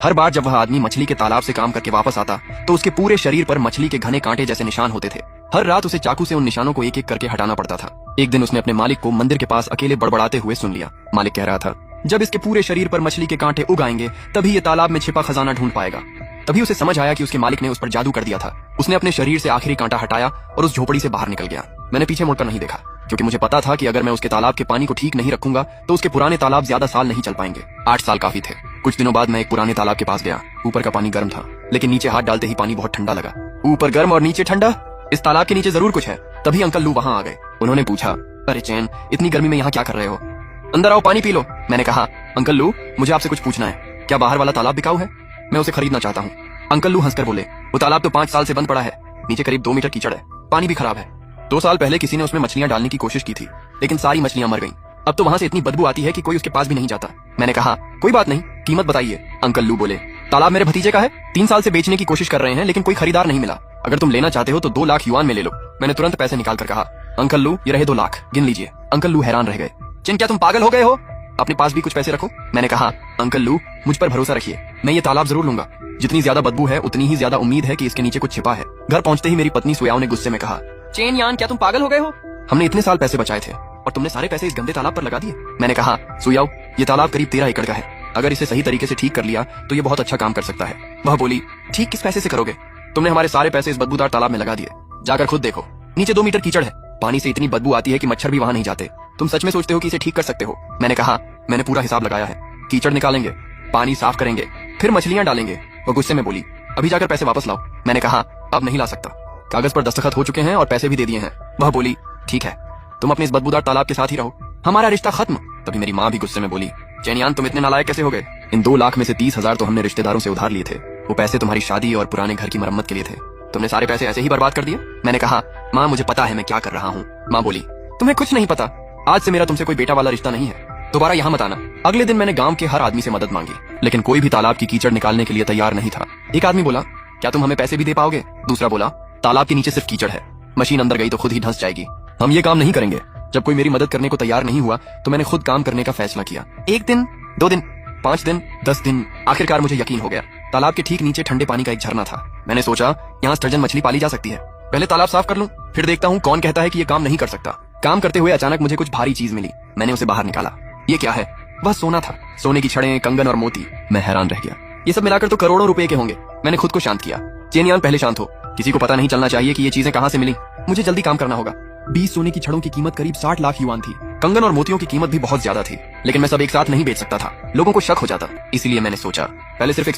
हर बार जब वह आदमी मछली के तालाब से काम करके वापस आता तो उसके पूरे शरीर पर मछली के घने कांटे जैसे निशान होते थे। हर रात उसे चाकू से उन निशानों को एक एक करके हटाना पड़ता था। एक दिन उसने अपने मालिक को मंदिर के पास अकेले बड़बड़ाते हुए सुन लिया। मालिक कह रहा था, जब इसके पूरे शरीर पर मछली के कांटे उग आएंगे तभी ये तालाब में छिपा खजाना ढूंढ पाएगा। तभी उसे समझ आया कि उसके मालिक ने उस पर जादू कर दिया था। उसने अपने शरीर से आखिरी कांटा हटाया और उस झोपड़ी से बाहर निकल गया। मैंने पीछे मुड़कर नहीं देखा क्योंकि मुझे पता था कि अगर मैं उसके तालाब के पानी को ठीक नहीं रखूंगा तो उसके पुराने तालाब ज्यादा साल नहीं चल पाएंगे। 8 साल काफी थे। कुछ दिनों बाद मैं एक पुराने तालाब के पास गया। ऊपर का पानी गर्म था लेकिन नीचे हाथ डालते ही पानी बहुत ठंडा लगा। ऊपर गर्म और नीचे ठंडा, इस तालाब के नीचे जरूर कुछ है। तभी अंकल लू वहां आ गए। उन्होंने पूछा, अरे चैन, इतनी गर्मी में यहाँ क्या कर रहे हो? अंदर आओ, पानी पी लो। मैंने कहा, अंकल लू, मुझे आपसे कुछ पूछना है। क्या बाहर वाला तालाब बिकाऊ है? मैं उसे खरीदना चाहता हूँ। अंकल लू हंसकर बोले, वो तालाब तो 5 साल से बंद पड़ा है। नीचे करीब 2 मीटर कीचड़ है, पानी भी खराब है। 2 साल पहले किसी ने उसमें मछलियां डालने की कोशिश की थी लेकिन सारी मछलियां मर गईं। अब तो वहां से इतनी बदबू आती है कि कोई उसके पास भी नहीं जाता। मैंने कहा, कोई बात नहीं, कीमत बताइए। अंकल लू बोले, तालाब मेरे भतीजे का है। 3 साल से बेचने की कोशिश कर रहे हैं लेकिन कोई खरीदार नहीं मिला। अगर तुम लेना चाहते हो तो 2 लाख युआन में ले लो। मैंने तुरंत पैसे निकाल कर कहा, अंकल लू, ये रहे 2 लाख, गिन लीजिए। अंकल लू हैरान रह गए। चिन, क्या तुम पागल हो गए हो? अपने पास भी कुछ पैसे रखो। मैंने कहा, अंकल लू, मुझ पर भरोसा रखिए, मैं ये तालाब जरूर लूंगा। जितनी ज्यादा बदबू है उतनी ही ज्यादा उम्मीद है कि इसके नीचे कुछ छिपा है। घर पहुंचते ही मेरी पत्नी सुयाओ ने गुस्से में कहा, चेन यान, क्या तुम पागल हो गए हो? हमने इतने साल पैसे बचाए थे और तुमने सारे पैसे इस गंदे तालाब पर लगा दिए। मैंने कहा, सुयाओ, ये तालाब करीब 13 एकड़ का है। अगर इसे सही तरीके से ठीक कर लिया तो ये बहुत अच्छा काम कर सकता है। वह बोली, ठीक किस पैसे से करोगे? तुमने हमारे सारे पैसे इस बदबूदार तालाब में लगा दिए। जाकर खुद देखो, नीचे 2 मीटर कीचड़ है। पानी से इतनी बदबू आती है कि मच्छर भी वहां नहीं जाते। तुम सच में सोचते हो कि इसे ठीक कर सकते हो? मैंने कहा, मैंने पूरा हिसाब लगाया है। कीचड़ निकालेंगे, पानी साफ करेंगे, फिर मछलियां डालेंगे। वो गुस्से में बोली, अभी जाकर पैसे वापस लाओ। मैंने कहा, अब नहीं ला सकता, कागज पर दस्तखत हो चुके हैं और पैसे भी दे दिए हैं। वह बोली, ठीक है, तुम अपने इस बदबूदार तालाब के साथ ही रहो, हमारा रिश्ता खत्म। तभी मेरी माँ भी गुस्से में बोली, चैनियान, तुम इतने नालायक कैसे हो गए? इन 2 लाख में से 30,000 तो हमने रिश्तेदारों से उधार लिए थे। वो पैसे तुम्हारी शादी और पुराने घर की मरम्मत के लिए थे। तुमने सारे पैसे ऐसे ही बर्बाद कर दिए। मैंने कहा, माँ, मुझे पता है मैं क्या कर रहा हूँ। माँ बोली, तुम्हें कुछ नहीं पता, आज से मेरा तुमसे कोई बेटा वाला रिश्ता नहीं है, दोबारा यहाँ मत आना। अगले दिन मैंने गांव के हर आदमी से मदद मांगी लेकिन कोई भी तालाब की कीचड़ निकालने के लिए तैयार नहीं था। एक आदमी बोला, क्या तुम हमें पैसे भी दे पाओगे? दूसरा बोला, तालाब के नीचे सिर्फ कीचड़ है, मशीन अंदर गई तो खुद ही धंस जाएगी, हम ये काम नहीं करेंगे। जब कोई मेरी मदद करने को तैयार नहीं हुआ तो मैंने खुद काम करने का फैसला किया। 1 दिन, 2 दिन, 5 दिन, 10 दिन, आखिरकार मुझे यकीन हो गया। तालाब के ठीक नीचे ठंडे पानी का एक झरना था। मैंने सोचा, यहाँ स्टर्जन मछली पाली जा सकती है। पहले तालाब साफ कर लूं, फिर देखता हूँ कौन कहता है कि ये काम नहीं कर सकता। काम करते हुए अचानक मुझे कुछ भारी चीज मिली। मैंने उसे बाहर निकाला। ये क्या है? वह सोना था। सोने की छड़ें, कंगन और मोती। मैं हैरान रह गया। ये सब मिलाकर तो करोड़ों रुपए के होंगे। मैंने खुद को शांत किया। चेनियान, पहले शांत हो, किसी को पता नहीं चलना चाहिए कि ये चीजें कहाँ से मिली। मुझे जल्दी काम करना होगा। 20 सोने की छड़ों की कीमत करीब 60 लाख युआन थी। कंगन और मोतियों की कीमत भी बहुत ज्यादा थी लेकिन मैं सब एक साथ नहीं बेच सकता था, लोगों को शक हो जाता। इसलिए मैंने सोचा, पहले सिर्फ एक